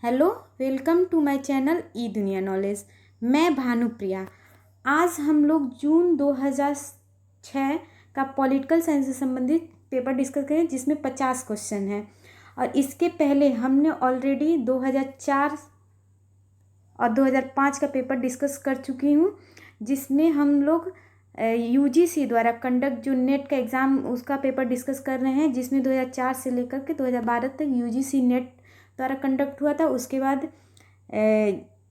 Hello, welcome to my channel E दुनिया knowledge. मैं भानुप्रिया। आज हम लोग जून 2006 का पॉलिटिकल साइंस से संबंधित पेपर डिस्कस करें जिसमें 50 क्वेश्चन हैं। और इसके पहले हमने ऑलरेडी 2004 और 2005 का पेपर डिस्कस कर चुकी हूँ, जिसमें हम लोग यूजीसी द्वारा कंडक्ट जो नेट का एग्ज़ाम उसका पेपर डिस्कस कर रहे हैं, जिसमें 2004 से लेकर के 2012 तक यूजीसी नेट द्वारा कंडक्ट हुआ था। उसके बाद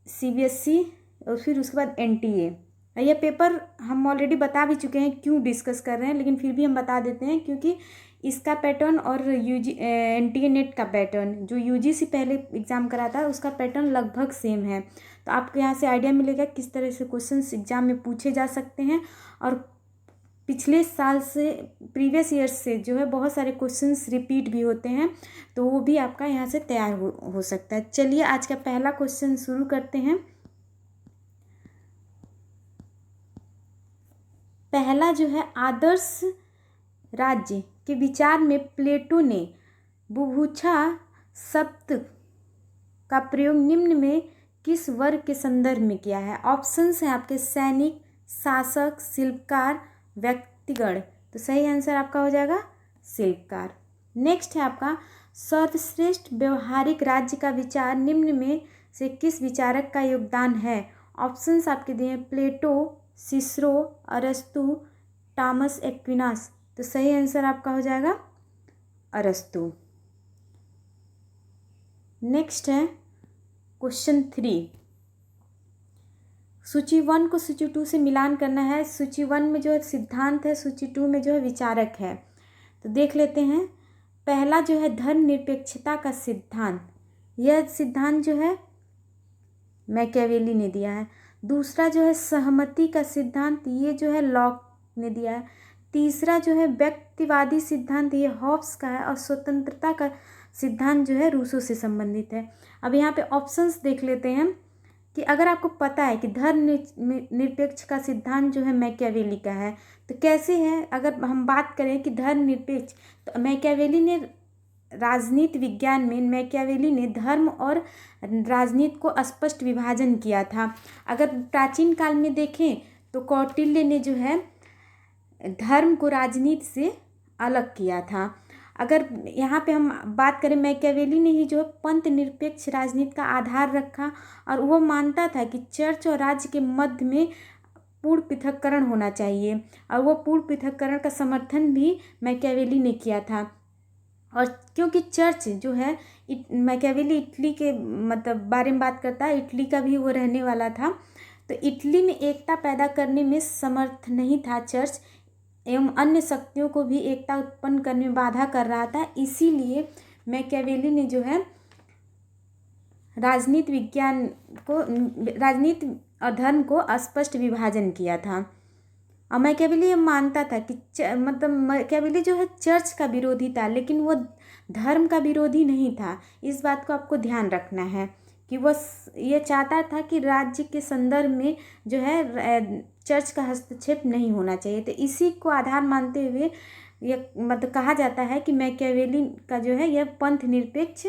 सीबीएसई और फिर उसके बाद एनटीए। यह पेपर हम ऑलरेडी बता भी चुके हैं क्यों डिस्कस कर रहे हैं, लेकिन फिर भी हम बता देते हैं क्योंकि इसका पैटर्न और एनटीए नेट का पैटर्न जो यूजीसी पहले एग्ज़ाम कराता है उसका पैटर्न लगभग सेम है। तो आपको यहाँ से आइडिया मिलेगा किस तरह से क्वेश्चंस एग्ज़ाम में पूछे जा सकते हैं। और पिछले साल से प्रीवियस ईयर से जो है बहुत सारे क्वेश्चंस रिपीट भी होते हैं, तो वो भी आपका यहाँ से तैयार हो सकता है। चलिए आज का पहला क्वेश्चन शुरू करते हैं। पहला जो है, आदर्श राज्य के विचार में प्लेटो ने बुभुक्षा शब्द का प्रयोग निम्न में किस वर्ग के संदर्भ में किया है? ऑप्शंस हैं आपके सैनिक, शासक, शिल्पकार, व्यक्तिगण। तो सही आंसर आपका हो जाएगा शिल्पकार। नेक्स्ट है आपका, सर्वश्रेष्ठ व्यवहारिक राज्य का विचार निम्न में से किस विचारक का योगदान है? ऑप्शंस आपके दिए हैं प्लेटो, सिसरो, अरस्तु, टॉमस एक्विनास। तो सही आंसर आपका हो जाएगा अरस्तु। नेक्स्ट है क्वेश्चन 3। सूची 1 को सूची 2 से मिलान करना है। सूची 1 में जो है सिद्धांत है, सूची 2 में जो है विचारक है। तो देख लेते हैं। पहला जो है धर्मनिरपेक्षता का सिद्धांत, यह सिद्धांत जो है मैकियावेली ने दिया है। दूसरा जो है सहमति का सिद्धांत, ये जो है लॉक ने दिया है। तीसरा जो है व्यक्तिवादी सिद्धांत, ये हॉब्स का है। और स्वतंत्रता का सिद्धांत जो है रूसो से संबंधित है। अब यहाँ पे ऑप्शंस देख लेते हैं कि अगर आपको पता है कि धर्म निरपेक्ष का सिद्धांत जो है मैकियावेली का है, तो कैसे है? अगर हम बात करें कि धर्म निरपेक्ष, तो मैकियावेली ने राजनीति विज्ञान में मैकियावेली ने धर्म और राजनीति को स्पष्ट विभाजन किया था। अगर प्राचीन काल में देखें तो कौटिल्य ने जो है धर्म को राजनीति से अलग किया था। अगर यहाँ पे हम बात करें, मैकियावेली ने ही जो पंथ निरपेक्ष राजनीति का आधार रखा और वो मानता था कि चर्च और राज्य के मध्य में पूर्ण पृथक्करण होना चाहिए, और वो पूर्ण पृथक्करण का समर्थन भी मैकियावेली ने किया था। और क्योंकि चर्च जो है मैकियावेली इटली के मतलब बारे में बात करता है, इटली का भी वो रहने वाला था, तो इटली में एकता पैदा करने में समर्थ नहीं था चर्च, एवं अन्य शक्तियों को भी एकता उत्पन्न करने में बाधा कर रहा था। इसीलिए मैकियावेली ने जो है राजनीति विज्ञान को, राजनीति और धर्म को स्पष्ट विभाजन किया था। और मैकियावेली मानता था कि मतलब मैकियावेली जो है चर्च का विरोधी था, लेकिन वो धर्म का विरोधी नहीं था। इस बात को आपको ध्यान रखना है कि वो ये चाहता था कि राज्य के संदर्भ में जो है चर्च का हस्तक्षेप नहीं होना चाहिए। तो इसी को आधार मानते हुए ये मतलब कहा जाता है कि मैकियावेली का जो है यह पंथ निरपेक्ष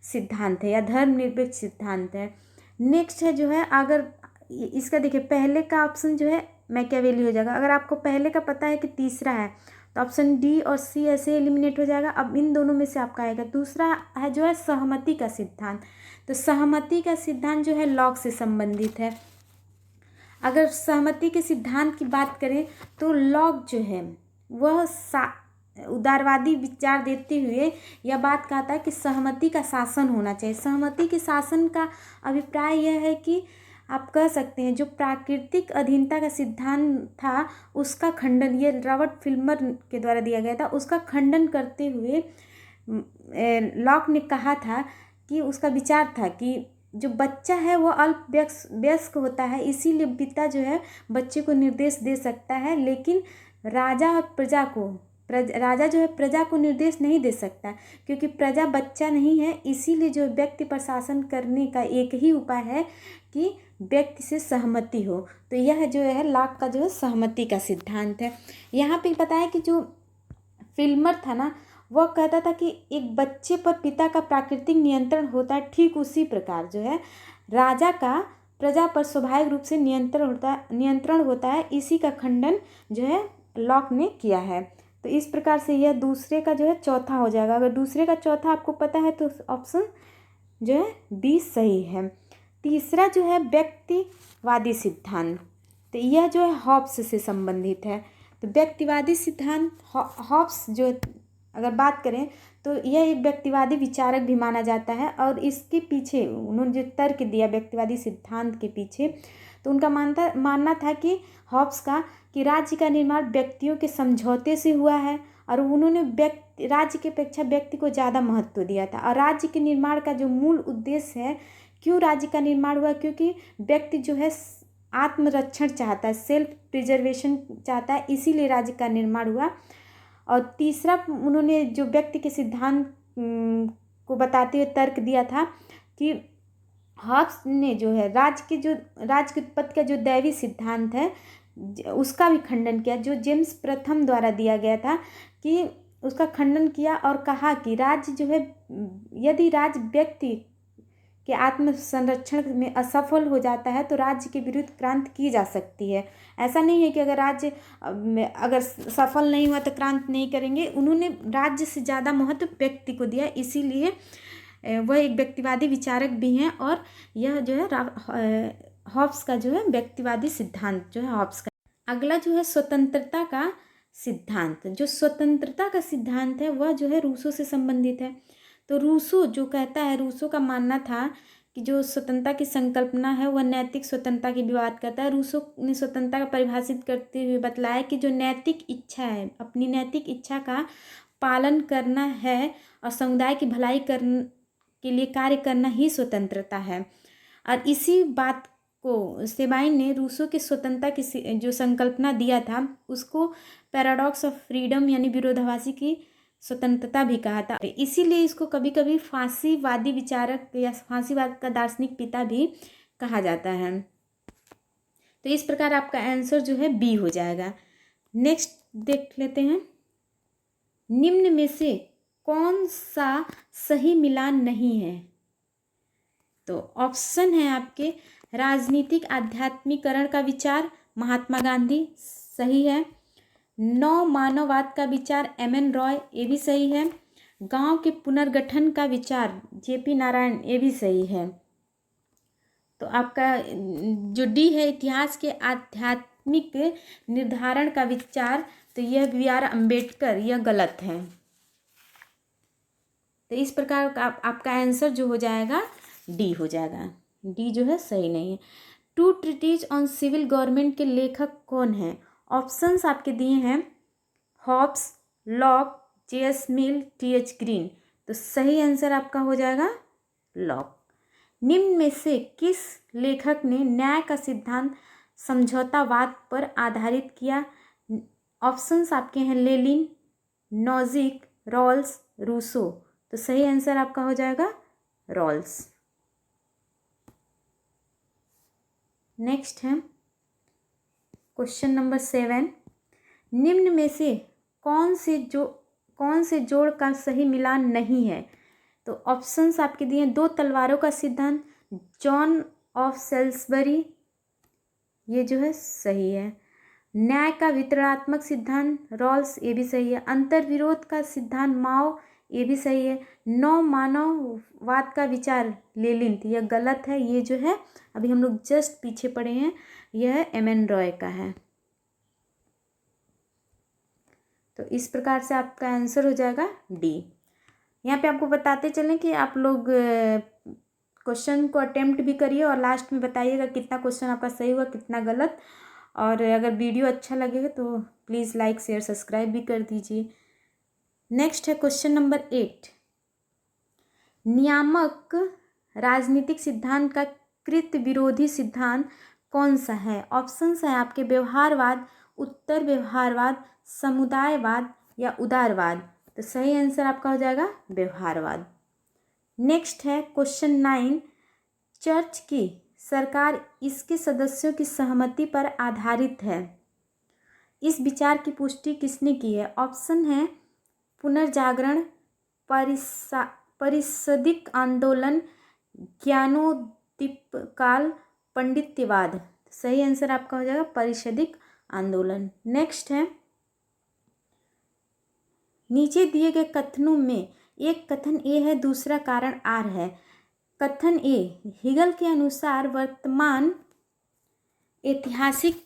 सिद्धांत है या धर्म निरपेक्ष सिद्धांत है। नेक्स्ट है जो है, अगर इसका देखिए पहले का ऑप्शन जो है मैकियावेली हो जाएगा। अगर आपको पहले का पता है कि तीसरा है तो ऑप्शन डी और सी ऐसे एलिमिनेट हो जाएगा। अब इन दोनों में से आपका आएगा। दूसरा है जो है सहमति का सिद्धांत। तो सहमति का सिद्धांत जो है लॉक से संबंधित है। अगर सहमति के सिद्धांत की बात करें तो लॉक जो है वह उदारवादी विचार देते हुए यह बात कहता है कि सहमति का शासन होना चाहिए। सहमति के शासन का अभिप्राय यह है कि आप कह सकते हैं जो प्राकृतिक अधीनता का सिद्धांत था उसका खंडन, ये रॉबर्ट फिल्मर के द्वारा दिया गया था, उसका खंडन करते हुए लॉक ने कहा था कि उसका विचार था कि जो बच्चा है वो अल्प वयस्क होता है, इसीलिए पिता जो है बच्चे को निर्देश दे सकता है, लेकिन राजा जो है प्रजा को निर्देश नहीं दे सकता, क्योंकि प्रजा बच्चा नहीं है। इसीलिए जो व्यक्ति पर शासन करने का एक ही उपाय है कि व्यक्ति से सहमति हो। तो यह जो है लॉक का जो है सहमति का सिद्धांत है। यहाँ पे पता है कि जो फिल्मर था ना, वह कहता था कि एक बच्चे पर पिता का प्राकृतिक नियंत्रण होता है, ठीक उसी प्रकार जो है राजा का प्रजा पर स्वाभाविक रूप से नियंत्रण होता है। इसी का खंडन जो है लॉक ने किया है। तो इस प्रकार से यह दूसरे का जो है चौथा हो जाएगा। अगर दूसरे का चौथा आपको पता है तो ऑप्शन जो है बी सही है। तीसरा जो है व्यक्तिवादी सिद्धांत, तो यह जो है हॉब्स से संबंधित है। तो व्यक्तिवादी सिद्धांत हॉब्स जो अगर बात करें तो यह एक व्यक्तिवादी विचारक भी माना जाता है। और इसके पीछे उन्होंने जो तर्क दिया व्यक्तिवादी सिद्धांत के पीछे, तो उनका मानना था कि हॉब्स का कि राज्य का निर्माण व्यक्तियों के समझौते से हुआ है और उन्होंने राज्य की अपेक्षा व्यक्ति को ज़्यादा महत्व दिया था। और राज्य के निर्माण का जो मूल उद्देश्य है, क्यों राज्य का निर्माण हुआ, क्योंकि व्यक्ति जो है आत्मरक्षण चाहता है, सेल्फ प्रिजर्वेशन चाहता है, इसीलिए राज्य का निर्माण हुआ। और तीसरा उन्होंने जो व्यक्ति के सिद्धांत को बताते हुए तर्क दिया था कि हॉब्स ने जो है राज्य की उत्पत्ति का जो दैवी सिद्धांत है उसका भी खंडन किया, जो जेम्स प्रथम द्वारा दिया गया था, कि उसका खंडन किया और कहा कि राज्य जो है यदि राज्य व्यक्ति के आत्म संरक्षण में असफल हो जाता है तो राज्य के विरुद्ध क्रांति की जा सकती है। ऐसा नहीं है कि अगर राज्य अगर सफल नहीं हुआ तो क्रांति नहीं करेंगे। उन्होंने राज्य से ज़्यादा महत्व व्यक्ति को दिया, इसीलिए वह एक व्यक्तिवादी विचारक भी हैं। और यह जो है हॉब्स का जो है व्यक्तिवादी सिद्धांत जो है हॉब्स का। अगला जो है स्वतंत्रता का सिद्धांत। जो स्वतंत्रता का सिद्धांत है वह जो है रूसो से संबंधित है। तो रूसो जो कहता है, रूसो का मानना था कि जो स्वतंत्रता की संकल्पना है वह नैतिक स्वतंत्रता की विवाद करता है। रूसो ने स्वतंत्रता का परिभाषित करते हुए बतलाया कि जो नैतिक इच्छा है, अपनी नैतिक इच्छा का पालन करना है और समुदाय की भलाई के लिए कार्य करना ही स्वतंत्रता है। और इसी बात को सेबाइन ने रूसो के स्वतंत्रता की जो संकल्पना दिया था उसको पैराडॉक्स ऑफ फ्रीडम यानी विरोधाभासी की स्वतंत्रता भी कहा था। इसीलिए इसको कभी कभी फांसीवादी विचारक या फांसीवाद का दार्शनिक पिता भी कहा जाता है। तो इस प्रकार आपका आंसर जो है बी हो जाएगा। नेक्स्ट देख लेते हैं, निम्न में से कौन सा सही मिलान नहीं है। तो ऑप्शन है आपके राजनीतिक आध्यात्मिकरण का विचार महात्मा गांधी, सही है। नव मानववाद का विचार एम.एन. रॉय, ये भी सही है। गांव के पुनर्गठन का विचार जे.पी. नारायण, ये भी सही है। तो आपका जो डी है इतिहास के आध्यात्मिक निर्धारण का विचार, तो यह बी.आर. अम्बेडकर, यह गलत है। तो इस प्रकार का आपका आंसर जो हो जाएगा डी हो जाएगा। डी जो है सही नहीं है। Two treatises on civil government के लेखक कौन हैं। ऑप्शंस आपके दिए हैं Hobbes, Locke, J S. Mill, T H. Green. तो सही आंसर आपका हो जाएगा लॉक। निम्न में से किस लेखक ने न्याय का सिद्धांत समझौतावाद पर आधारित किया। ऑप्शंस आपके हैं लेनिन, नोजिक, रॉल्स, रूसो। तो सही आंसर आपका हो जाएगा रॉल्स। नेक्स्ट है क्वेश्चन नंबर 7, निम्न में से कौन से जोड़ का सही मिलान नहीं है। तो ऑप्शंस आपके दिए दो तलवारों का सिद्धांत जॉन ऑफ सेल्सबरी, ये जो है सही है। न्याय का वितरणात्मक सिद्धांत रॉल्स, ये भी सही है। अंतर्विरोध का सिद्धांत माओ, ये भी सही है। नव मानववाद का विचार लेनिन, यह गलत है। ये जो है अभी हम लोग जस्ट पीछे पड़े हैं, यह एम.एन. रॉय का है। तो इस प्रकार से आपका आंसर हो जाएगा डी। यहाँ पे आपको बताते चलें कि आप लोग क्वेश्चन को अटेम्प्ट भी करिए और लास्ट में बताइएगा कितना क्वेश्चन आपका सही हुआ कितना गलत। और अगर वीडियो अच्छा लगेगा तो प्लीज़ लाइक शेयर सब्सक्राइब भी कर दीजिए। नेक्स्ट है क्वेश्चन नंबर 8, नियामक राजनीतिक सिद्धांत का कृत विरोधी सिद्धांत कौन सा है। ऑप्शंस हैं आपके व्यवहारवाद, उत्तर व्यवहारवाद, समुदायवाद या उदारवाद। तो सही आंसर आपका हो जाएगा व्यवहारवाद। नेक्स्ट है क्वेश्चन 9, चर्च की सरकार इसके सदस्यों की सहमति पर आधारित है। इस विचार की पुष्टि किसने की है। ऑप्शन है पुनर्जागरण, परिषदिक आंदोलन, ज्ञानोदीप काल, पंडित्यवाद। सही आंसर आपका हो जाएगा परिषदिक आंदोलन। नेक्स्ट है, नीचे दिए गए कथनों में एक कथन ए है, दूसरा कारण आर है। कथन ए, हिगल के अनुसार वर्तमान ऐतिहासिक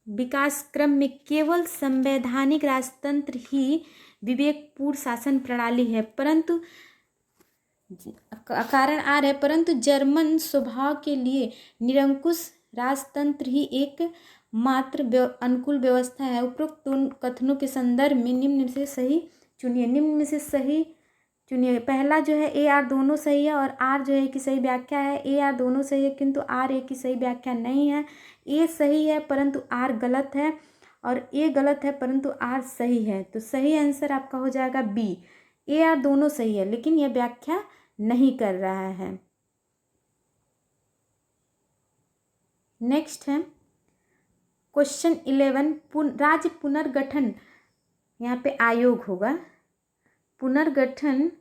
विकास क्रम में केवल संवैधानिक राजतंत्र ही विवेकपूर्ण शासन प्रणाली है, परंतु कारण आ रहा है, परंतु जर्मन स्वभाव के लिए निरंकुश राजतंत्र ही एक मात्र अनुकूल व्यवस्था है। उपरोक्त दोनों कथनों के संदर्भ में निम्न में से सही चुनिए। निम्न में से सही चुनिए। पहला जो है ए आर दोनों सही है और आर जो है कि सही व्याख्या है। ए आर दोनों सही है किंतु आर ए की सही व्याख्या नहीं है। ए सही है परंतु आर गलत है और ए गलत है परंतु आर सही है। तो सही आंसर आपका हो जाएगा बी। ए आर दोनों सही है लेकिन यह व्याख्या नहीं कर रहा है। नेक्स्ट है क्वेश्चन 11, राज्य पुनर्गठन, यहाँ पे आयोग होगा। पुनर्गठन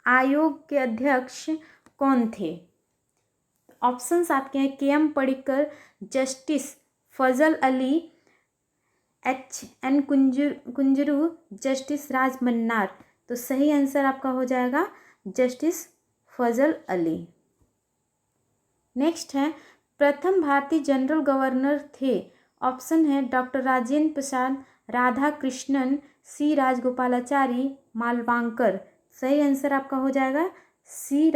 आयोग के अध्यक्ष कौन थे? ऑप्शंस आपके हैं K M Panikkar, justice Fazal Ali, H N Kunzru, justice Rajamannar. तो सही आंसर आपका हो जाएगा जस्टिस फजल अली। नेक्स्ट है, प्रथम भारतीय जनरल गवर्नर थे। ऑप्शन है डॉक्टर राजेंद्र प्रसाद, राधा कृष्णन, सी राजगोपालाचारी, मालवांकर। सही आंसर आपका हो जाएगा सी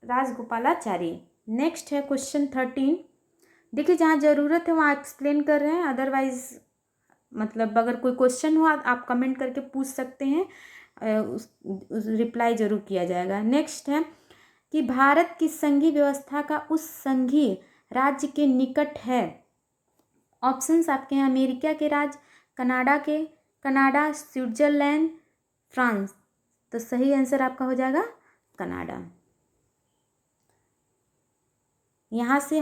राजगोपालाचारी। नेक्स्ट है क्वेश्चन 13। देखिए जहाँ ज़रूरत है वहाँ एक्सप्लेन कर रहे हैं, अदरवाइज मतलब अगर कोई क्वेश्चन हो आप कमेंट करके पूछ सकते हैं, उस रिप्लाई जरूर किया जाएगा। नेक्स्ट है कि भारत की संघीय व्यवस्था का उस संघीय राज्य के निकट है। ऑप्शंस आपके हैं अमेरिका के राज्य, कनाडा, स्विट्जरलैंड, फ्रांस। तो सही आंसर आपका हो जाएगा कनाडा। यहाँ से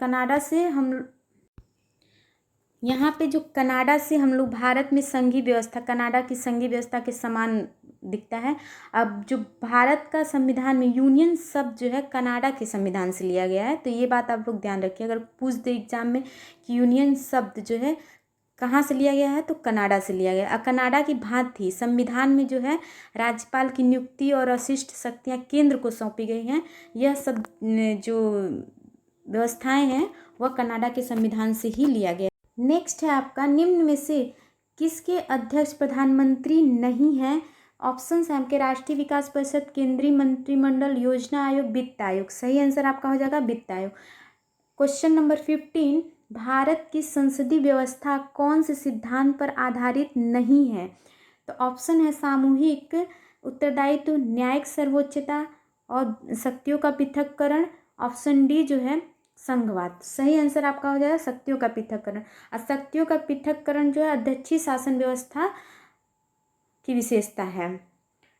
कनाडा से हम यहाँ पे जो कनाडा से हम लोग भारत में संघीय व्यवस्था, कनाडा की संघीय व्यवस्था के समान दिखता है। अब जो भारत का संविधान में यूनियन शब्द जो है कनाडा के संविधान से लिया गया है, तो ये बात आप लोग ध्यान रखिए। अगर पूछ दे एग्जाम में कि यूनियन शब्द जो है कहाँ से लिया गया है, तो कनाडा से लिया गया। कनाडा की भांति संविधान में जो है राज्यपाल की नियुक्ति और अशिष्ट शक्तियाँ केंद्र को सौंपी गई हैं। यह सब जो व्यवस्थाएं हैं वह कनाडा के संविधान से ही लिया गया। नेक्स्ट है आपका, निम्न में से किसके अध्यक्ष प्रधानमंत्री नहीं है? ऑप्शंस हैं आपके राष्ट्रीय विकास परिषद, केंद्रीय मंत्रिमंडल, योजना आयोग, वित्त आयोग। सही आंसर आपका हो जाएगा वित्त आयोग। क्वेश्चन नंबर 15, भारत की संसदीय व्यवस्था कौन से सिद्धांत पर आधारित नहीं है? तो ऑप्शन है सामूहिक उत्तरदायित्व, न्यायिक सर्वोच्चता और शक्तियों का पृथक्करण। ऑप्शन डी जो है संघवाद। सही आंसर आपका हो जाएगा शक्तियों का पृथक्करण। और शक्तियों का पृथक्करण जो है अध्यक्षीय शासन व्यवस्था की विशेषता है।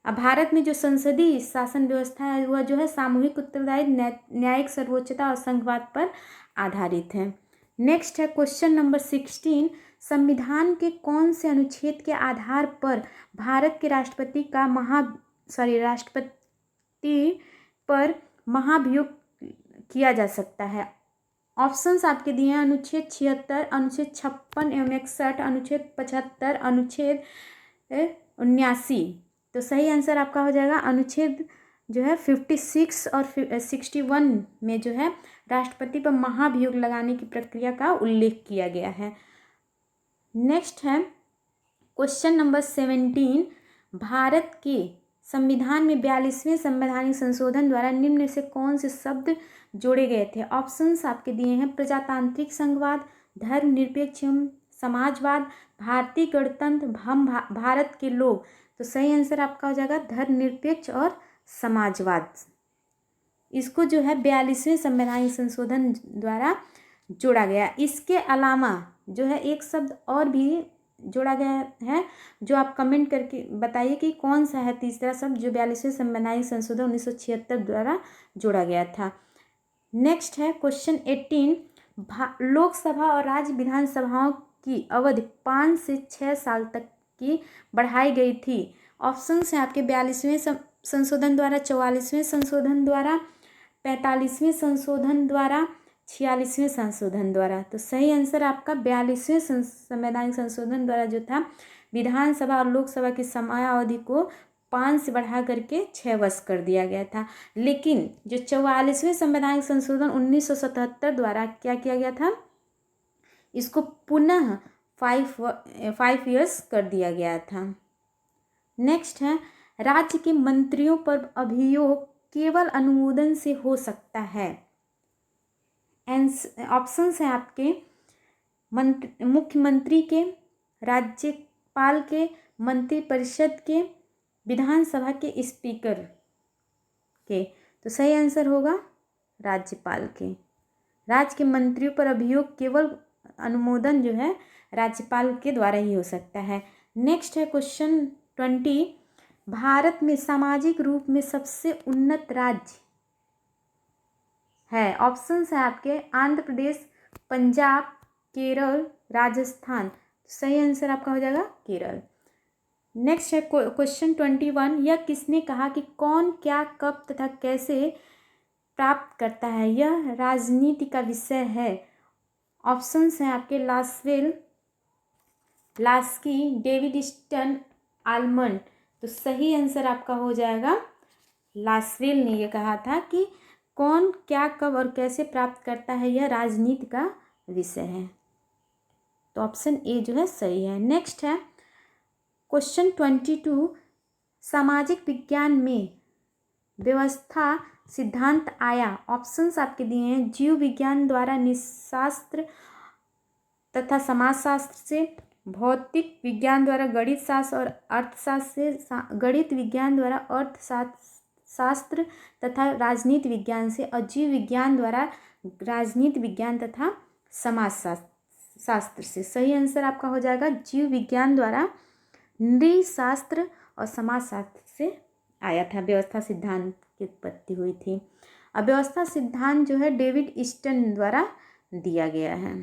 अब भारत में जो संसदीय शासन व्यवस्था है वह जो है सामूहिक उत्तरदायित्व, न्यायिक सर्वोच्चता और संघवाद पर आधारित है। नेक्स्ट है क्वेश्चन नंबर 16, संविधान के कौन से अनुच्छेद के आधार पर भारत के राष्ट्रपति पर महाभियोग किया जा सकता है? ऑप्शंस आपके दिए हैं अनुच्छेद 76, अनुच्छेद 56 एवं 61, अनुच्छेद 75, अनुच्छेद 79। तो सही आंसर आपका हो जाएगा अनुच्छेद जो है 56 और 61 में जो है राष्ट्रपति पर महाभियोग लगाने की प्रक्रिया का उल्लेख किया गया है। नेक्स्ट है क्वेश्चन नंबर 17, भारत के संविधान में 42वें संवैधानिक संशोधन द्वारा निम्न से कौन से शब्द जोड़े गए थे? ऑप्शंस आपके दिए हैं प्रजातांत्रिक संघवाद, धर्मनिरपेक्ष समाजवाद, भारतीय गणतंत्र, हम भारत के लोग। तो सही आंसर आपका हो जाएगा धर्मनिरपेक्ष और समाजवाद। इसको जो है 42वें संवैधानिक संशोधन द्वारा जोड़ा गया। इसके अलावा जो है एक शब्द और भी जोड़ा गया है, जो आप कमेंट करके बताइए कि कौन सा है तीसरा शब्द जो 42वें संवैधानिक संशोधन 1976 द्वारा जोड़ा गया था। नेक्स्ट है क्वेश्चन 18, लोकसभा और राज्य विधानसभाओं की अवधि 5 से 6 साल तक की बढ़ाई गई थी। ऑप्शन है आपके 42वें संशोधन द्वारा, 44वें संशोधन द्वारा, 45वें संशोधन द्वारा, 46वें संशोधन द्वारा। तो सही आंसर आपका 42वें संवैधानिक संशोधन द्वारा जो था विधानसभा और लोकसभा की समयावधि को 5 से बढ़ा करके 6 वर्ष कर दिया गया था। लेकिन जो 44वें संवैधानिक संशोधन 1977 द्वारा क्या किया गया था, इसको पुनः 5 ईयर्स कर दिया गया था। नेक्स्ट है, राज्य के मंत्रियों पर अभियोग केवल अनुमोदन से हो सकता है। ऑप्शंस हैं आपके मुख्यमंत्री के, राज्यपाल के, मंत्रिपरिषद के, विधानसभा के स्पीकर के। तो सही आंसर होगा राज्यपाल के। राज्य के मंत्रियों पर अभियोग केवल अनुमोदन जो है राज्यपाल के द्वारा ही हो सकता है। नेक्स्ट है क्वेश्चन 20, भारत में सामाजिक रूप में सबसे उन्नत राज्य है। ऑप्शंस है आपके आंध्र प्रदेश, पंजाब, केरल, राजस्थान। सही आंसर आपका हो जाएगा केरल। नेक्स्ट है क्वेश्चन 21, यह किसने कहा कि कौन क्या कब तथा कैसे प्राप्त करता है, यह राजनीति का विषय है। ऑप्शंस हैं आपके Lasswell, Laski, David Easton, Almond. तो सही आंसर आपका हो जाएगा लासवेल ने यह कहा था कि कौन क्या कब और कैसे प्राप्त करता है, यह राजनीति का विषय है। तो ऑप्शन ए जो है सही है। नेक्स्ट है क्वेश्चन 22, सामाजिक विज्ञान में व्यवस्था सिद्धांत आया। ऑप्शंस आपके दिए हैं, जीव विज्ञान द्वारा निशास्त्र तथा समाजशास्त्र से, भौतिक विज्ञान द्वारा गणित शास्त्र और अर्थशास्त्र से, गणित विज्ञान द्वारा अर्थशास्त्र तथा राजनीति विज्ञान से, और जीव विज्ञान द्वारा राजनीति विज्ञान तथा समाजशास्त्र से। सही आंसर आपका हो जाएगा जीव विज्ञान द्वारा नृशास्त्र और समाजशास्त्र से आया था, व्यवस्था सिद्धांत की उत्पत्ति हुई थी। अब व्यवस्था सिद्धांत जो है डेविड स्टन द्वारा दिया गया है,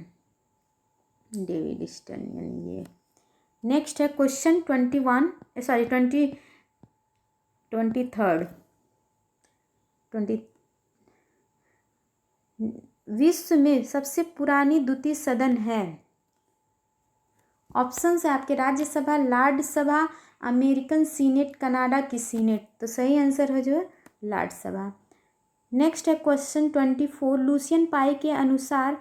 डेविड स्टन यानी ये। नेक्स्ट है क्वेश्चन 20 विश्व में सबसे पुरानी द्वितीय सदन है। ऑप्शंस है आपके राज्यसभा, लॉर्ड सभा, अमेरिकन सीनेट, कनाडा की सीनेट। तो सही आंसर हो जो है लॉर्ड सभा। नेक्स्ट है क्वेश्चन 24, लुसियन पाई के अनुसार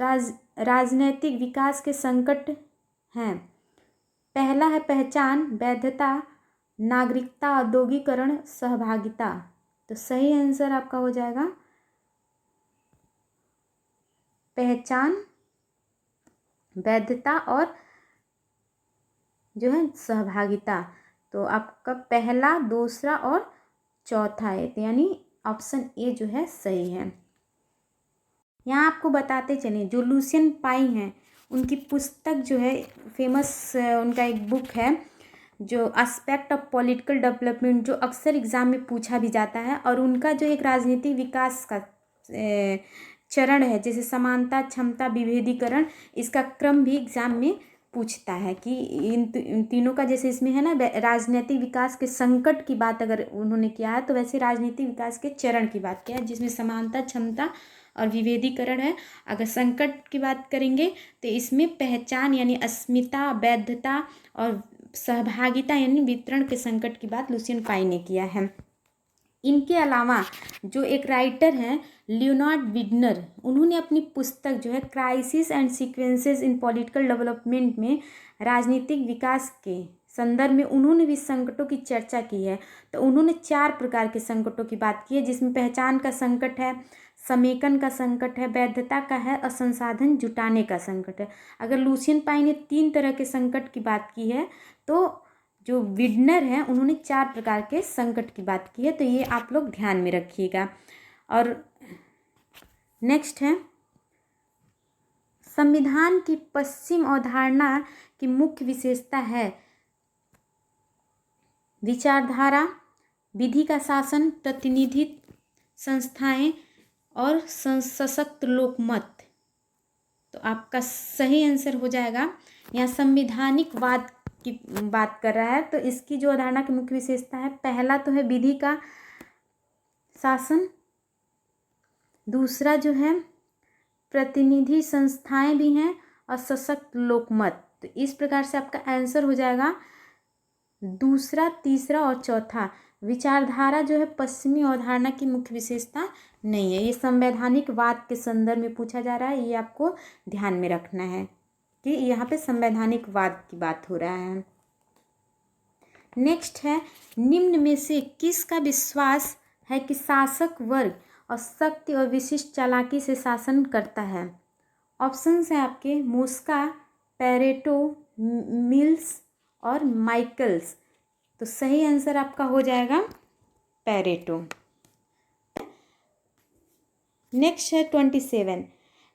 राजनैतिक विकास के संकट हैं। पहला है पहचान, वैधता, नागरिकता, औद्योगिकरण, सहभागिता। तो सही आंसर आपका हो जाएगा पहचान, वैधता और जो है सहभागिता। तो आपका पहला, दूसरा और चौथा है, तो यानी ऑप्शन ए जो है सही है। यहाँ आपको बताते चले जो लुसियन पाई हैं उनकी पुस्तक जो है फेमस, उनका एक बुक है जो एस्पेक्ट ऑफ पॉलिटिकल डेवलपमेंट, जो अक्सर एग्जाम में पूछा भी जाता है। और उनका जो एक राजनीतिक विकास का चरण है, जैसे समानता, क्षमता, विभेदीकरण, इसका क्रम भी एग्जाम में पूछता है कि इन तीनों का, जैसे इसमें है ना राजनीतिक विकास के संकट की बात अगर उन्होंने किया है, तो वैसे राजनीतिक विकास के चरण की बात किया है जिसमें समानता, क्षमता और विभेदीकरण है। अगर संकट की बात करेंगे तो इसमें पहचान यानी अस्मिता, वैधता और सहभागिता यानी वितरण के संकट की बात लुसियन पाई ने किया है। इनके अलावा जो एक राइटर हैं लियोनार्ड विग्नर, उन्होंने अपनी पुस्तक जो है crisis and sequences in political development में राजनीतिक विकास के संदर्भ में उन्होंने भी संकटों की चर्चा की है। तो उन्होंने 4 प्रकार के संकटों की बात की है, जिसमें पहचान का संकट है, समेकन का संकट है, वैधता का है और संसाधन जुटाने का संकट है। अगर लुसियन पाई ने 3 तरह के संकट की बात की है, तो जो विग्नर हैं उन्होंने 4 प्रकार के संकट की बात की है। तो ये आप लोग ध्यान में रखिएगा। और नेक्स्ट है संविधान की पश्चिम अवधारणा की मुख्य विशेषता है विचारधारा, विधि का शासन, प्रतिनिधित्व संस्थाएं और सशक्त लोकमत। तो आपका सही आंसर हो जाएगा यहाँ संवैधानिक वाद की बात कर रहा है। तो इसकी जो अवधारणा की मुख्य विशेषता है, पहला तो है विधि का शासन, दूसरा जो है प्रतिनिधि संस्थाएं भी हैं और सशक्त लोकमत। तो इस प्रकार से आपका आंसर हो जाएगा दूसरा, तीसरा और चौथा। विचारधारा जो है पश्चिमी अवधारणा की मुख्य विशेषता नहीं है। ये संवैधानिक वाद के संदर्भ में पूछा जा रहा है, ये आपको ध्यान में रखना है कि यहाँ पे संवैधानिक वाद की बात हो रहा है। नेक्स्ट है, निम्न में से किसका विश्वास है कि शासक वर्ग और शक्ति और विशिष्ट चालाकी से शासन करता है? ऑप्शंस हैं आपके मोस्का, पेरेटो, मिल्स और माइकल्स। तो सही आंसर आपका हो जाएगा पेरेटो। नेक्स्ट है 27,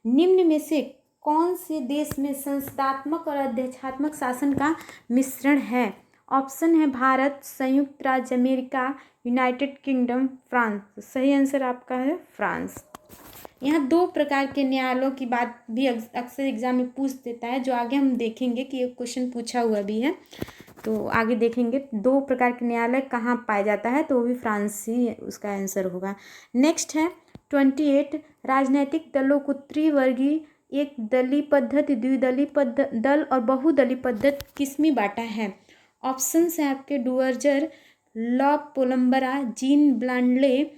निम्न में से कौन से देश में संस्थात्मक और अध्यक्षात्मक शासन का मिश्रण है? ऑप्शन है भारत, संयुक्त राज्य अमेरिका, यूनाइटेड किंगडम, फ्रांस। तो सही आंसर आपका है फ्रांस। यहाँ दो प्रकार के न्यायालयों की बात भी अक्सर एग्जाम में पूछ देता है, जो आगे हम देखेंगे कि ये क्वेश्चन पूछा हुआ भी है, तो आगे देखेंगे दो प्रकार के न्यायालय कहाँ पाया जाता है, तो वो भी फ्रांस ही उसका आंसर होगा। नेक्स्ट है 28, राजनीतिक दलों को त्रिवर्गीय, एक दलीय पद्धति, द्विदलीय दल और बहुदलीय पद्धति किसमें बांटा है? ऑप्शंस हैं आपके डुअर्जर, लॉ पोलम्बरा, जीन ब्लांडले,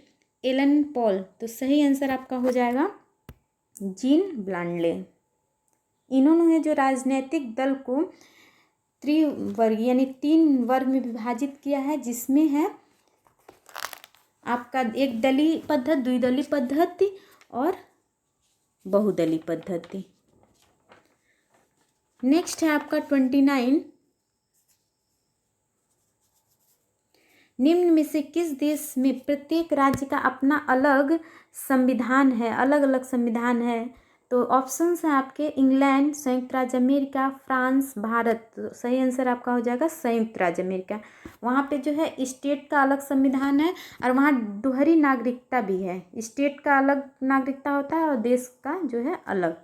एलन पॉल। तो सही आंसर आपका हो जाएगा जीन ब्लांडले। इन्होंने जो राजनीतिक दल को त्रिवर्ग यानी 3 वर्ग में विभाजित किया है, जिसमें है आपका एक दलीय पद्धति, द्विदलीय पद्धति और बहुदलीय पद्धति। नेक्स्ट है आपका 29, निम्न में से किस देश में प्रत्येक राज्य का अपना अलग संविधान है, अलग अलग संविधान है? तो ऑप्शंस हैं आपके इंग्लैंड, संयुक्त राज्य अमेरिका, फ्रांस, भारत। तो सही आंसर आपका हो जाएगा संयुक्त राज्य अमेरिका। वहाँ पे जो है स्टेट का अलग संविधान है और वहाँ दोहरी नागरिकता भी है। स्टेट का अलग नागरिकता होता है और देश का जो है अलग।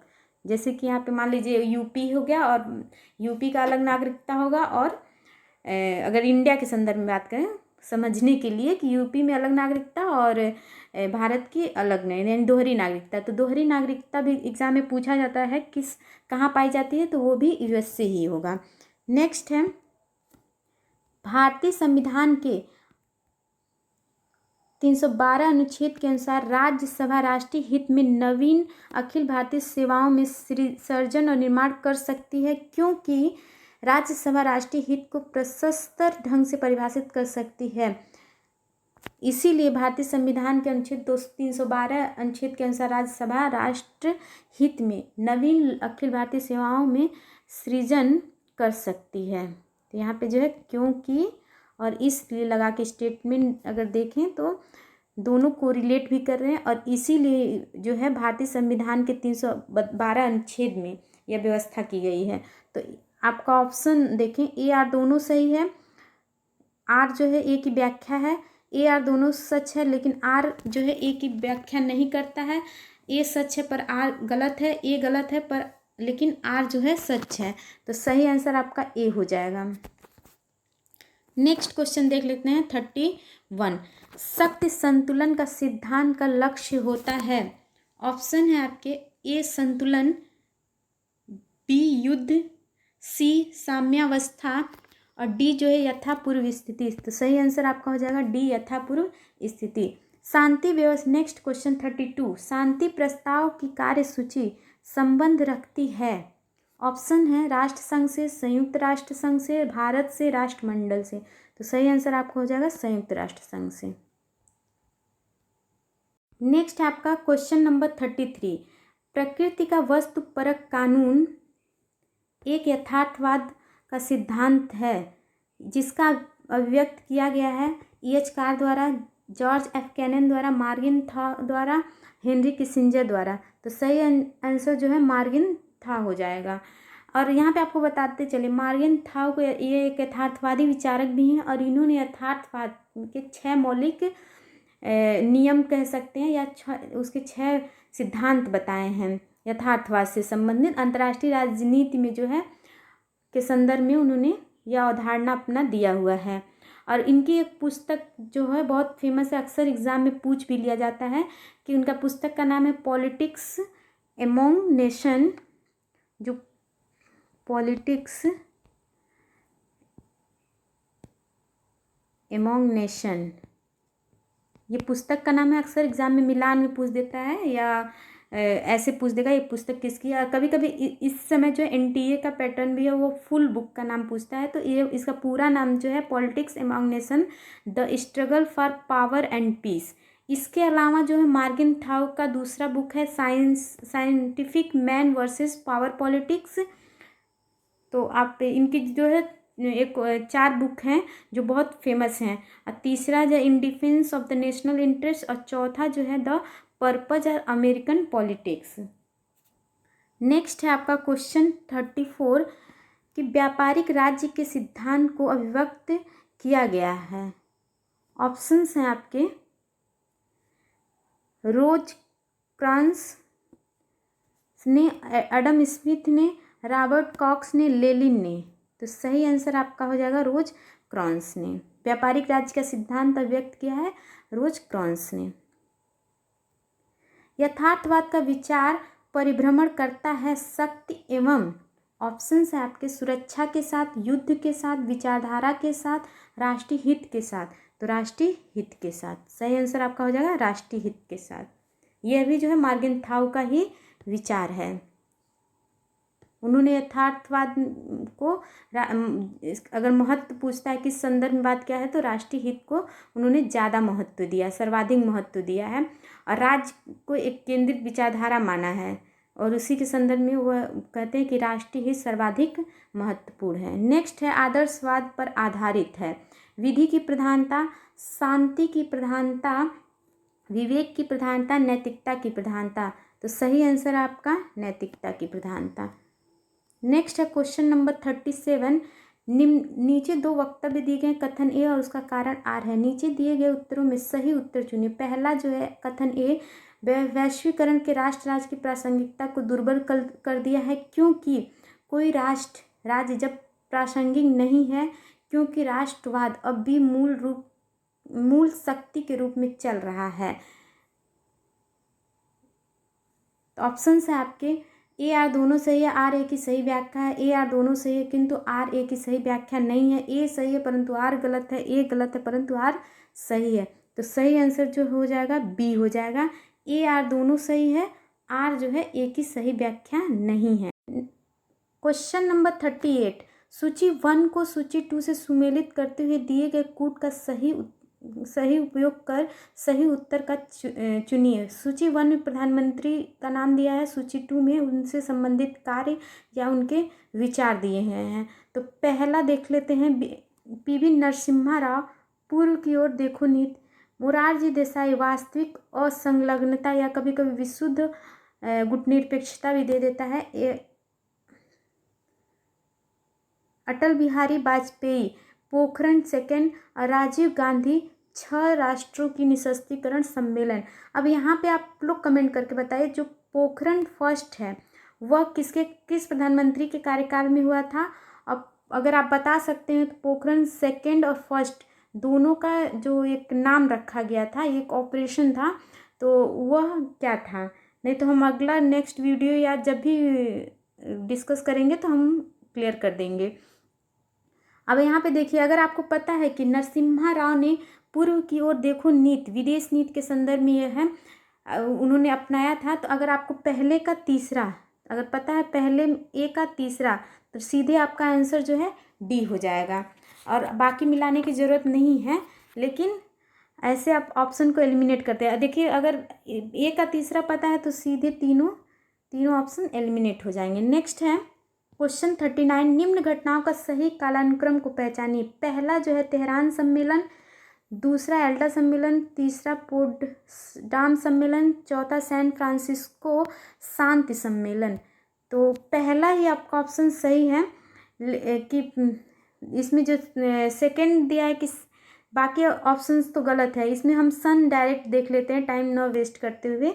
जैसे कि यहाँ पे मान लीजिए यूपी हो गया और यूपी का अलग नागरिकता होगा, और अगर इंडिया के संदर्भ में बात करें समझने के लिए कि यूपी में अलग नागरिकता और भारत की अलग नहीं, यानी दोहरी नागरिकता। तो दोहरी नागरिकता भी एग्जाम में पूछा जाता है किस कहाँ पाई जाती है, तो वो भी यूएस से ही होगा। नेक्स्ट है, भारतीय संविधान के 312 अनुच्छेद के अनुसार राज्यसभा राष्ट्रीय हित में नवीन अखिल भारतीय सेवाओं में सृजन और निर्माण कर सकती है, क्योंकि राज्यसभा राष्ट्रीय हित को प्रशस्त ढंग से परिभाषित कर सकती है। इसीलिए भारतीय संविधान के अनुच्छेद 312 अनुच्छेद के अनुसार राज्यसभा राष्ट्र हित में नवीन अखिल भारतीय सेवाओं में सृजन कर सकती है। तो यहाँ पे जो है क्योंकि और इसलिए लगा के स्टेटमेंट अगर देखें तो दोनों को रिलेट भी कर रहे हैं, और इसीलिए जो है भारतीय संविधान के 312 अनुच्छेद में यह व्यवस्था की गई है। तो आपका ऑप्शन देखें ए आर दोनों सही है। आर जो है ए की व्याख्या है, ए आर दोनों सच है, लेकिन आर जो है ए की व्याख्या नहीं करता है। ए सच है पर आर गलत है, ए गलत है पर लेकिन आर जो है सच है। तो सही आंसर आपका ए हो जाएगा। नेक्स्ट क्वेश्चन देख लेते हैं 31, शक्ति संतुलन का सिद्धांत का लक्ष्य होता है। ऑप्शन है आपके ए संतुलन, बी युद्ध, सी साम्यावस्था और डी जो है यथापूर्व स्थिति। तो सही आंसर आपका हो जाएगा डी यथापूर्व स्थिति। शांति व्यवस्था। नेक्स्ट क्वेश्चन 32, शांति प्रस्ताव की कार्यसूची संबंध रखती है। ऑप्शन है राष्ट्र संघ से, संयुक्त राष्ट्र संघ से, भारत से, राष्ट्रमंडल से। तो सही आंसर आपका हो जाएगा संयुक्त राष्ट्र संघ से। नेक्स्ट है आपका क्वेश्चन नंबर 33, प्रकृति का वस्तु परक कानून एक यथार्थवाद का सिद्धांत है जिसका अभिव्यक्त किया गया है E.H. कार द्वारा, जॉर्ज एफ कैनन द्वारा, मार्गिन था द्वारा, हेनरी किसिंजर द्वारा। तो सही आंसर जो है मार्गिन था हो जाएगा। और यहाँ पे आपको बताते चले मार्गिन था को ये एक यथार्थवादी विचारक भी हैं, और इन्होंने यथार्थवाद के 6 मौलिक नियम कह सकते हैं या उसके 6 सिद्धांत बताए हैं यथार्थवाद से संबंधित। अंतर्राष्ट्रीय राजनीति में जो है के संदर्भ में उन्होंने या अवधारणा अपना दिया हुआ है। और इनकी एक पुस्तक जो है बहुत फेमस है, अक्सर एग्जाम में पूछ भी लिया जाता है कि उनका पुस्तक का नाम है पॉलिटिक्स एमोंग नेशन, जो पॉलिटिक्स एमोंग नेशन, ये पुस्तक का नाम है। अक्सर एग्जाम में मिलान में पूछ देता है या ऐसे पूछ देगा ये पुस्तक किसकी है। और कभी कभी इस समय जो एनटीए का पैटर्न भी है वो फुल बुक का नाम पूछता है, तो ये इसका पूरा नाम जो है politics among nation the struggle for power and peace. इसके अलावा जो है मार्गिन थाउ का दूसरा बुक है scientific man versus power politics. तो आप इनकी जो है एक 4 बुक हैं जो बहुत फेमस हैं। और तीसरा जो in defence of the national interest, और चौथा जो है द पर्पज और अमेरिकन पॉलिटिक्स। नेक्स्ट है आपका क्वेश्चन 34 कि व्यापारिक राज्य के सिद्धांत को अभिव्यक्त किया गया है। ऑप्शंस हैं आपके रोज क्रॉन्स ने, एडम स्मिथ ने, रॉबर्ट कॉक्स ने, लेनिन ने। तो सही आंसर आपका हो जाएगा रोज क्रॉन्स ने। व्यापारिक राज्य का सिद्धांत अभिव्यक्त किया है रोज क्रॉन्स ने। यथार्थवाद का विचार परिभ्रमण करता है शक्ति एवं, ऑप्शंस है आपके सुरक्षा के साथ, युद्ध के साथ, विचारधारा के साथ, राष्ट्रीय हित के साथ। तो राष्ट्रीय हित के साथ सही आंसर आपका हो जाएगा राष्ट्रीय हित के साथ। यह भी जो है मार्गिन थाउ का ही विचार है। उन्होंने यथार्थवाद को अगर महत्व पूछता है किस संदर्भ में बात किया है तो राष्ट्रीय हित को उन्होंने ज़्यादा महत्व दिया, सर्वाधिक महत्व दिया है। और राज्य को एक केंद्रित विचारधारा माना है और उसी के संदर्भ में वह कहते हैं कि राष्ट्रीय हित सर्वाधिक महत्वपूर्ण है। नेक्स्ट है आदर्शवाद पर आधारित है। विधि की प्रधानता, शांति की प्रधानता, विवेक की प्रधानता, नैतिकता की प्रधानता। तो सही आंसर आपका नैतिकता की प्रधानता। नेक्स्ट है क्वेश्चन नंबर 37। नीचे 2 वक्तव्य दिए गए, कथन ए और उसका कारण आर है। नीचे दिए गए उत्तरों में सही उत्तर चुनिए। पहला जो है कथन ए, वैश्वीकरण के राष्ट्र राज्य की प्रासंगिकता को दुर्बल कर दिया है क्योंकि कोई राष्ट्र राज्य जब प्रासंगिक नहीं है, क्योंकि राष्ट्रवाद अब भी मूल शक्ति के रूप में चल रहा है। तो ऑप्शन है आपके ए आर दोनों सही है, आर ए की सही व्याख्या है। ए आर दोनों सही है किंतु आर ए की सही व्याख्या नहीं है। ए सही है परंतु आर गलत है, ए गलत है परंतु आर सही है। तो सही आंसर जो हो जाएगा बी हो जाएगा। ए आर दोनों सही है, आर जो है ए की सही व्याख्या नहीं है। Question number 38। सूची 1 को सूची 2 से सुमेलित करते हुए दिए गए कूट का सही उपयोग कर सही उत्तर का चुनिए। सूची 1 में प्रधानमंत्री का नाम दिया है, सूची 2 में उनसे संबंधित कार्य या उनके विचार दिए हैं। तो पहला देख लेते हैं, पीवी नरसिम्हा राव, पूर्व की ओर देखो नीति, मोरारजी देसाई, वास्तविक असंलग्नता या कभी कभी विशुद्ध गुटनिरपेक्षता भी दे देता है, अटल बिहारी वाजपेयी, पोखरण सेकेंड, राजीव गांधी, 6 राष्ट्रों की निःशस्त्रीकरण सम्मेलन। अब यहाँ पे आप लोग कमेंट करके बताइए जो पोखरण फर्स्ट है वह किस प्रधानमंत्री के कार्यकाल में हुआ था। अब अगर आप बता सकते हैं तो पोखरण सेकेंड और फर्स्ट दोनों का जो एक नाम रखा गया था, एक ऑपरेशन था, तो वह क्या था। नहीं तो हम अगला नेक्स्ट वीडियो या जब भी डिस्कस करेंगे तो हम क्लियर कर देंगे। अब यहाँ पे देखिए, अगर आपको पता है कि नरसिम्हा राव ने पूर्व की ओर देखो नीति, विदेश नीति के संदर्भ में यह है उन्होंने अपनाया था। तो अगर आपको पहले का तीसरा अगर पता है, पहले ए का तीसरा, तो सीधे आपका आंसर जो है डी हो जाएगा और बाकी मिलाने की ज़रूरत नहीं है। लेकिन ऐसे आप ऑप्शन को एलिमिनेट करते हैं। देखिए अगर ए का तीसरा पता है तो सीधे तीनों ऑप्शन एलिमिनेट हो जाएंगे। नेक्स्ट है क्वेश्चन 39। निम्न घटनाओं का सही कालानुक्रम को पहचानिए। पहला जो है तेहरान सम्मेलन, दूसरा एल्टा सम्मेलन, तीसरा पोट्सडाम सम्मेलन, चौथा सैन फ्रांसिस्को शांति सम्मेलन। तो पहला ही आपका ऑप्शन सही है कि इसमें जो सेकंड दिया है कि बाकी ऑप्शंस तो गलत है। इसमें हम सन डायरेक्ट देख लेते हैं टाइम न वेस्ट करते हुए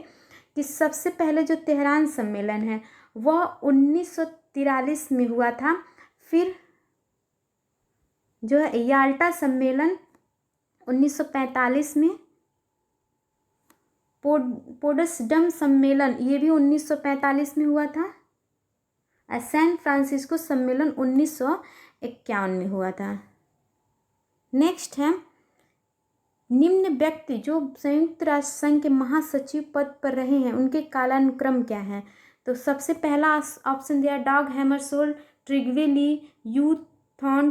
कि सबसे पहले जो तेहरान सम्मेलन है वह 1943 में हुआ था। फिर जो है याल्टा सम्मेलन 1945 में, पोट्सडम सम्मेलन ये भी 1945 में हुआ था, और सैन फ्रांसिस्को सम्मेलन 1951 में हुआ था। नेक्स्ट है निम्न व्यक्ति जो संयुक्त राष्ट्र संघ के महासचिव पद पर रहे हैं उनके कालानुक्रम क्या है। तो सबसे पहला ऑप्शन दिया डाग हैमरशोल्ड, ट्रिग्वे ली, यू थॉर्न,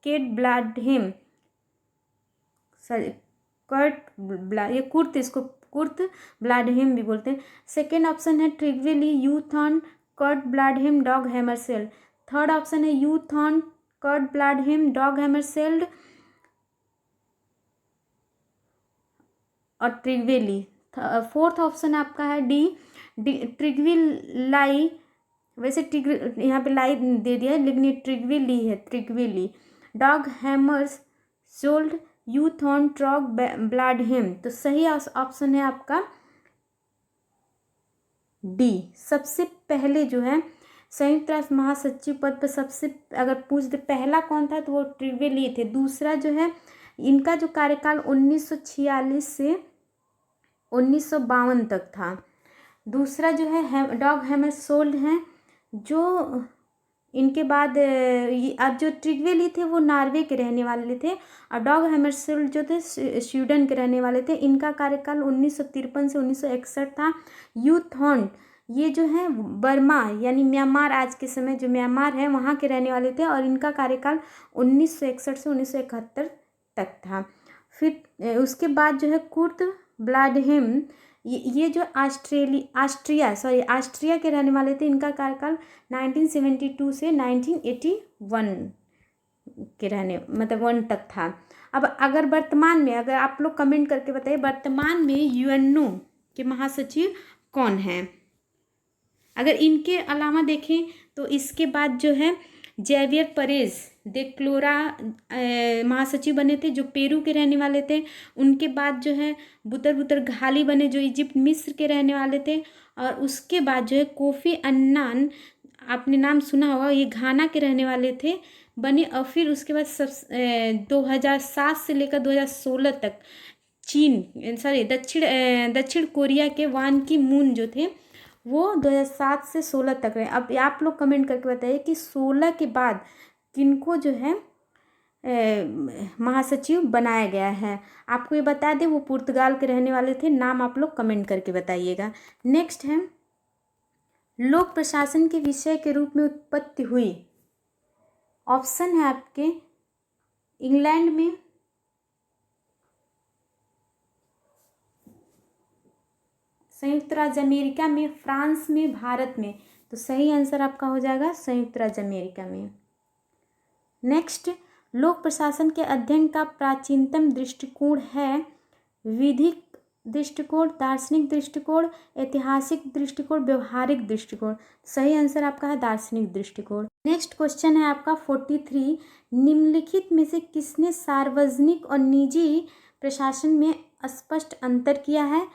केट ब्लैडहेम, ये इसको कुर्ट ब्लैडहेम भी बोलते हैं। सेकेंड ऑप्शन है ट्रिग्वे ली, यू थॉर्न, Kurt Waldheim, Dag Hammarskjold. Third option है यू थॉर्न, कर्ट ब्लैडहेम, डॉग हैमरशोल्ड और ट्रिग्वे ली। फोर्थ ऑप्शन आपका है डी ट्रिग्वे लाई। वैसे यहाँ पे लाई दे दिया है लेकिन ये ट्रिग्वे ली है, Trygve Lie. Dag Hammarskjold, U थॉर्न, ट्रॉग ब्लैडहेम। तो सही ऑप्शन है आपका डी। सबसे पहले जो है संयुक्त राष्ट्र महासचिव पद पर सबसे अगर पूछ दे पहला कौन था तो वो ट्रिग्वे ली थे। दूसरा जो है इनका जो कार्यकाल 1946 से 1952 तक था। दूसरा जो है डॉग हैमरशोल्ड हैं जो इनके बाद अब जो ट्रिग्वे ली थे वो नॉर्वे के रहने वाले थे और डॉग हैमरशोल्ड जो थे स्वीडन के रहने वाले थे। इनका कार्यकाल 1953 से 1961 था। यू थॉर्न ये जो है बर्मा यानी म्यांमार, आज के समय जो म्यांमार है वहाँ के रहने वाले थे और इनका कार्यकाल 1961 से 1971 तक था। फिर उसके बाद जो है कुर्ट ब्लैडहेम ये जो ऑस्ट्रिया के रहने वाले थे। इनका कार्यकाल 1972 से 1981 के रहने मतलब 1 तक था। अब अगर वर्तमान में अगर आप लोग कमेंट करके बताइए वर्तमान में यूएनओ के महासचिव कौन हैं। अगर इनके अलावा देखें तो इसके बाद जो है जेवियर परेज दे क्लोरा महासचिव बने थे जो पेरू के रहने वाले थे। उनके बाद जो है बुतर घाली बने जो इजिप्ट मिस्र के रहने वाले थे। और उसके बाद जो है कोफी अन्नान, आपने नाम सुना होगा, ये घाना के रहने वाले थे बने। और फिर उसके बाद 2007 से लेकर 2016 तक दक्षिण कोरिया के वान की मून जो थे वो 2007 से 16 तक रहे। अब आप लोग कमेंट करके बताइए कि 16 के बाद किनको जो है महासचिव बनाया गया है। आपको ये बता दें वो पुर्तगाल के रहने वाले थे। नाम आप लोग कमेंट करके बताइएगा। नेक्स्ट है लोक प्रशासन के विषय के रूप में उत्पत्ति हुई। ऑप्शन है आपके इंग्लैंड में, संयुक्त राज्य अमेरिका में, फ्रांस में, भारत में। तो सही आंसर आपका हो जाएगा संयुक्त राज्य अमेरिका में। नेक्स्ट लोक प्रशासन के अध्ययन का प्राचीनतम दृष्टिकोण है विधिक दृष्टिकोण, दार्शनिक दृष्टिकोण, ऐतिहासिक दृष्टिकोण, व्यवहारिक दृष्टिकोण। सही आंसर आपका है दार्शनिक दृष्टिकोण। नेक्स्ट क्वेश्चन है आपका 43 निम्नलिखित में से किसने सार्वजनिक और निजी प्रशासन में स्पष्ट अंतर किया है।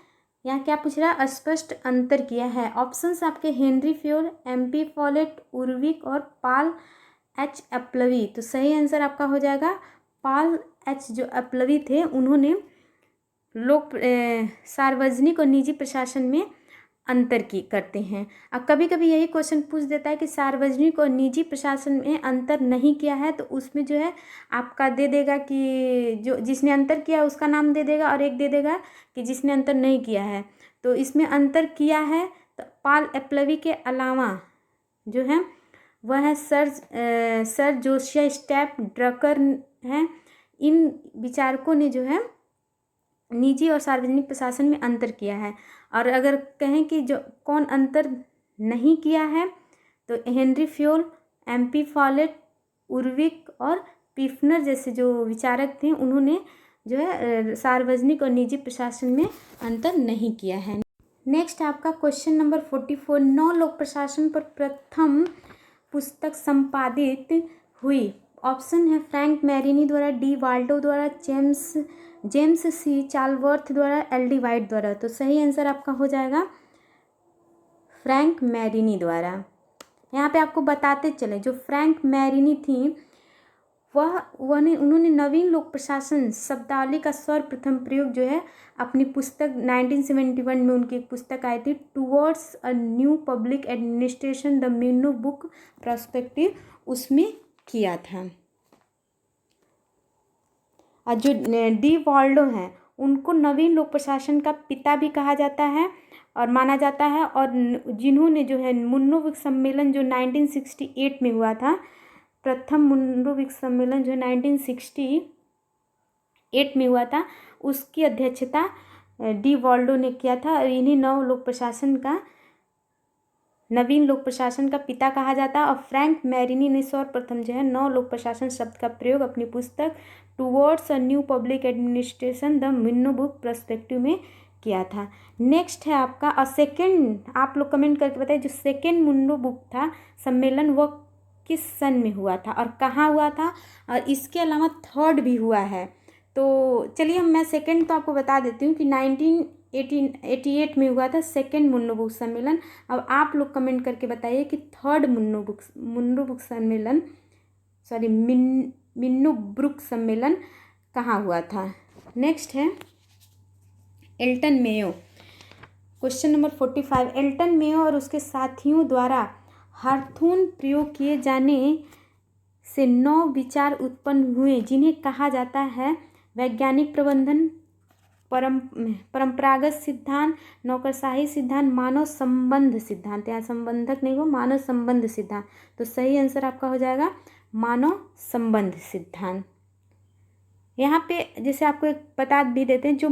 यहाँ क्या पूछ रहा है, स्पष्ट अंतर किया है। ऑप्शंस आपके हेनरी फ्योल, एमपी फॉलेट, उर्विक और पॉल एच एप्लवी। तो सही आंसर आपका हो जाएगा पॉल एच जो एप्लवी थे उन्होंने लोक सार्वजनिक और निजी प्रशासन में अंतर करते हैं। अब कभी कभी यही क्वेश्चन पूछ देता है कि सार्वजनिक और निजी प्रशासन में अंतर नहीं किया है तो उसमें जो है आपका दे देगा कि जो जिसने अंतर किया उसका नाम दे देगा और एक दे देगा कि जिसने अंतर नहीं किया है। तो इसमें अंतर किया है तो पॉल एप्लवी के अलावा जो है वह है सर जोशिया स्टेप ड्रकर हैं। इन विचारकों ने जो है निजी और सार्वजनिक प्रशासन में अंतर किया है। और अगर कहें कि जो कौन अंतर नहीं किया है तो हेनरी फ्योल, एमपी फॉलेट, उर्विक और पिफनर जैसे जो विचारक थे उन्होंने जो है सार्वजनिक और निजी प्रशासन में अंतर नहीं किया है। नेक्स्ट आपका क्वेश्चन नंबर 44 नौ लोक प्रशासन पर प्रथम पुस्तक संपादित हुई। ऑप्शन है फ्रैंक मैरिनी द्वारा, डी वाल्डो द्वारा, जेम्स सी चार्लवर्थ द्वारा, एल डी वाइट द्वारा। तो सही आंसर आपका हो जाएगा फ्रैंक मैरिनी द्वारा। यहाँ पे आपको बताते चले जो फ्रैंक मैरिनी थी उन्होंने नवीन लोक प्रशासन शब्दावली का सर्वप्रथम प्रयोग जो है अपनी पुस्तक 1971 में उनकी एक पुस्तक आई थी towards a new public administration the Minnowbrook perspective, उसमें किया था। और जो डी वाल्डो हैं उनको नवीन लोक प्रशासन का पिता भी कहा जाता है और माना जाता है, और जिन्होंने जो है मुन्नो बुक सम्मेलन जो 1968 में हुआ था, प्रथम मुन्नो बुक सम्मेलन जो 1968 में हुआ था, उसकी अध्यक्षता डी वाल्डो ने किया था। और इन्हीं नवीन लोक प्रशासन का पिता कहा जाता है। और फ्रैंक मैरिनी ने सर्वप्रथम जो है नव लोक प्रशासन शब्द का प्रयोग अपनी पुस्तक towards a new public administration the Minnowbrook perspective में किया था। नेक्स्ट है आपका सेकेंड, आप लोग कमेंट करके बताइए जो सेकेंड मुन्नो बुक था सम्मेलन वह किस सन में हुआ था और कहाँ हुआ था, और इसके अलावा थर्ड भी हुआ है। तो चलिए मैं सेकेंड तो आपको बता देती हूँ कि 1988 में हुआ था सेकेंड मुन्नो बुक सम्मेलन। अब आप लोग कमेंट करके बताइए कि थर्ड मुन्नो बुक सम्मेलन मिन्नो बुक सम्मेलन कहाँ हुआ था। नेक्स्ट है Elton Mayo, question number 45। Elton Mayo और उसके साथियों द्वारा हार्थून प्रयोग किए जाने से 9 विचार उत्पन्न हुए जिन्हें कहा जाता है वैज्ञानिक प्रबंधन, परंपरागत सिद्धांत, नौकरशाही सिद्धांत, मानव संबंध सिद्धांत। यहाँ संबंधक नहीं हो, मानव संबंध सिद्धांत। तो सही आंसर आपका हो जाएगा मानव संबंध सिद्धांत। यहाँ पे जैसे आपको एक बता भी देते हैं, जो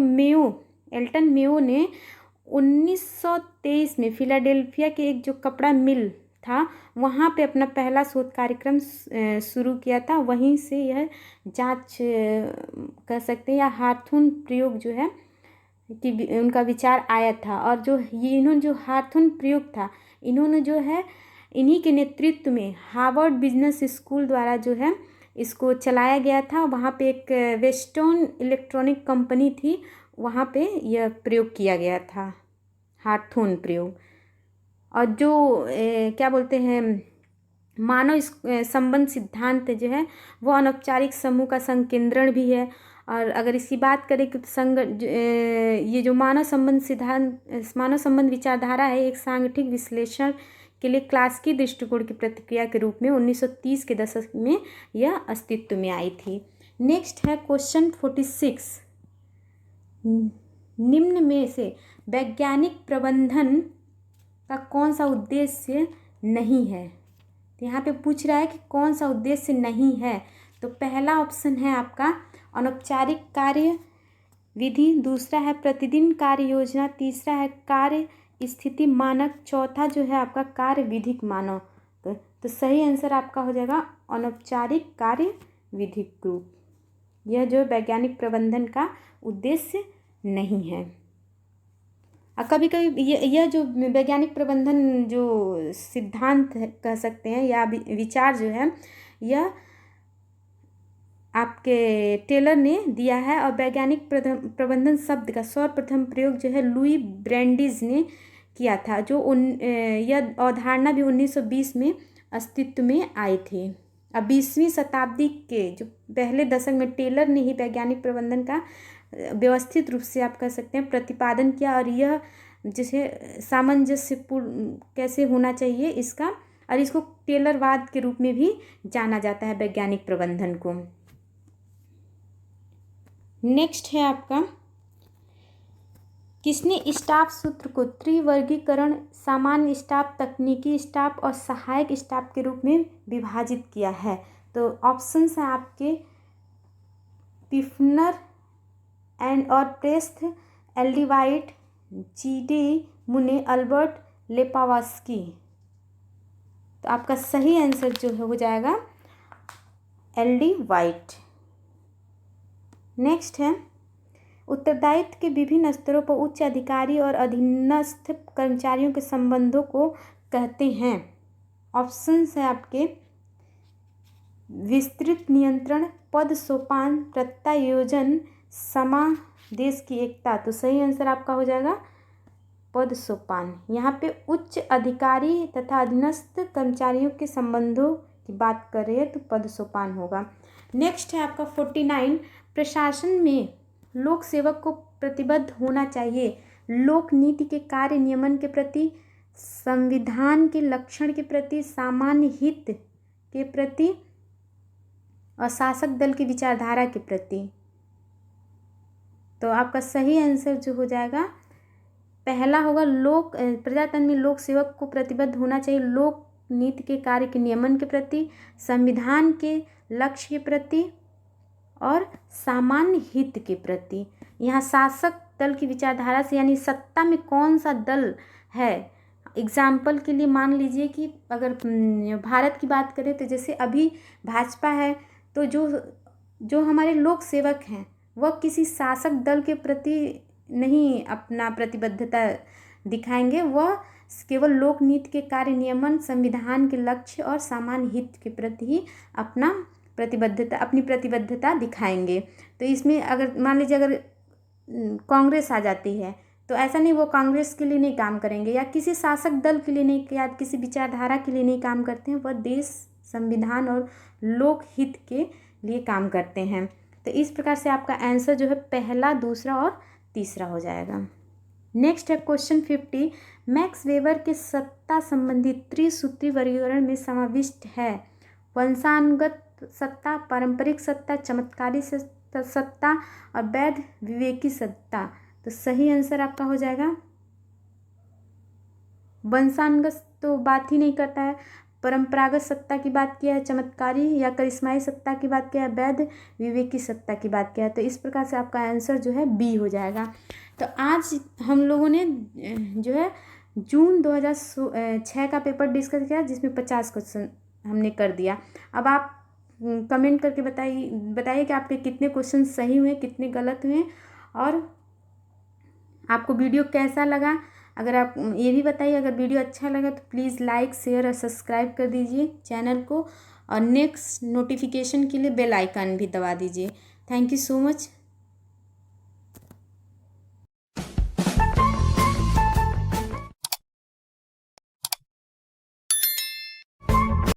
एल्टन मेयो ने 1923 में फिलाडेल्फिया के एक जो कपड़ा मिल था वहाँ पे अपना पहला शोध कार्यक्रम शुरू किया था। वहीं से यह जांच कर सकते हैं या हार्थून प्रयोग जो है कि उनका विचार आया था। और इन्होंने जो हार्थून प्रयोग था, इन्होंने जो है इन्हीं के नेतृत्व में हार्वर्ड बिजनेस स्कूल द्वारा जो है इसको चलाया गया था। वहाँ पे एक वेस्टर्न इलेक्ट्रॉनिक कंपनी थी, वहाँ पे यह प्रयोग किया गया था हार्थून प्रयोग। और जो क्या बोलते हैं मानव संबंध सिद्धांत जो है वो अनौपचारिक समूह का संकेंद्रण भी है। और अगर इसकी बात करें कि ये जो मानव संबंध विचारधारा है एक सांगठिक विश्लेषण के लिए क्लासिकी दृष्टिकोण की प्रतिक्रिया के रूप में 1930 के दशक में यह अस्तित्व में आई थी। नेक्स्ट है क्वेश्चन 46। निम्न में से वैज्ञानिक प्रबंधन का कौन सा उद्देश्य नहीं है। तो यहाँ पे पूछ रहा है कि कौन सा उद्देश्य नहीं है। तो पहला ऑप्शन है आपका अनौपचारिक कार्य विधि, दूसरा है प्रतिदिन कार्य योजना, तीसरा है कार्य स्थिति मानक, चौथा जो है आपका कार्य विधिक मानक। तो सही आंसर आपका हो जाएगा अनौपचारिक कार्य विधिक ग्रुप। यह जो वैज्ञानिक प्रबंधन का उद्देश्य नहीं है। कभी कभी यह जो वैज्ञानिक प्रबंधन जो सिद्धांत कह सकते हैं या विचार जो है यह आपके टेलर ने दिया है। और वैज्ञानिक प्रबंधन शब्द का सर्वप्रथम प्रयोग जो है लुई ब्रैंडिस ने किया था। यह अवधारणा भी 1920 में अस्तित्व में आई थी। अब 20वीं शताब्दी के जो पहले दशक में टेलर ने ही वैज्ञानिक प्रबंधन का व्यवस्थित रूप से आप कह सकते हैं प्रतिपादन किया। और यह जैसे सामंजस्यपूर्ण कैसे होना चाहिए इसका, और इसको टेलरवाद के रूप में भी जाना जाता है वैज्ञानिक प्रबंधन को। नेक्स्ट है आपका किसने स्टाफ सूत्र को त्रिवर्गीकरण, सामान्य स्टाफ, तकनीकी स्टाफ और सहायक स्टाफ के रूप में विभाजित किया है। तो ऑप्शंस हैं आपके पिफनर और प्रेस्थ, एल.डी. White, GD. मुने, अल्बर्ट लेपावास्की। तो आपका सही आंसर जो है हो जाएगा एल.डी. वाइट। नेक्स्ट है उत्तरदायित्व के विभिन्न स्तरों पर उच्च अधिकारी और अधीनस्थ कर्मचारियों के संबंधों को कहते हैं। ऑप्शंस है आपके विस्तृत नियंत्रण, पद सोपान, प्रत्यायोजन, समादेश की एकता। तो सही आंसर आपका हो जाएगा पद सोपान। यहाँ पे उच्च अधिकारी तथा अधीनस्थ कर्मचारियों के संबंधों की बात करें तो पद सोपान होगा। नेक्स्ट है आपका 49, प्रशासन में लोक सेवक को प्रतिबद्ध होना चाहिए लोक नीति के कार्य नियमन के प्रति, संविधान के लक्षण के प्रति, सामान्य हित के प्रति और शासक दल की विचारधारा के प्रति। तो आपका सही आंसर जो हो जाएगा पहला होगा, प्रजातंत्र में लोक सेवक को प्रतिबद्ध होना चाहिए लोक नीति के कार्य के नियमन के प्रति, संविधान के लक्ष्य के प्रति और सामान्य हित के प्रति। यहाँ शासक दल की विचारधारा से यानी सत्ता में कौन सा दल है। एग्जाम्पल के लिए मान लीजिए कि अगर भारत की बात करें तो जैसे अभी भाजपा है, तो जो हमारे लोक सेवक हैं वह किसी शासक दल के प्रति नहीं अपना प्रतिबद्धता दिखाएंगे, वह केवल लोक नीति के कार्य नियमन, संविधान के लक्ष्य और सामान्य हित के प्रति ही अपनी प्रतिबद्धता दिखाएंगे। तो इसमें अगर मान लीजिए अगर कांग्रेस आ जाती है तो ऐसा नहीं वो कांग्रेस के लिए नहीं काम करेंगे या किसी शासक दल के लिए नहीं या किसी विचारधारा के लिए नहीं काम करते हैं, वह देश, संविधान और लोक हित के लिए काम करते हैं। तो इस प्रकार से आपका आंसर जो है पहला, दूसरा और तीसरा हो जाएगा। नेक्स्ट है क्वेश्चन 50, मैक्स वेबर के सत्ता संबंधी त्रिसूत्री वर्गीकरण में समाविष्ट है वंशानुगत सत्ता, पारंपरिक सत्ता, चमत्कारी सत्ता और वैध विवेकी सत्ता। तो सही आंसर आपका हो जाएगा वंशानुगत तो बात ही नहीं करता है, परंपरागत सत्ता की बात किया है, चमत्कारी या करिश्माई सत्ता की बात किया है, वैध विवेकी सत्ता की बात किया है। तो इस प्रकार से आपका आंसर जो है बी हो जाएगा। तो आज हम लोगों ने जो है जून 2006 का पेपर डिस्कस किया जिसमें 50 क्वेश्चन हमने कर दिया। अब आप कमेंट करके बताइए कि आपके कितने क्वेश्चन सही हुए, कितने गलत हुए और आपको वीडियो कैसा लगा। अगर आप ये भी बताइए, अगर वीडियो अच्छा लगा तो प्लीज़ लाइक, शेयर और सब्सक्राइब कर दीजिए चैनल को और नेक्स्ट नोटिफिकेशन के लिए बेल आइकन भी दबा दीजिए। Thank you so much.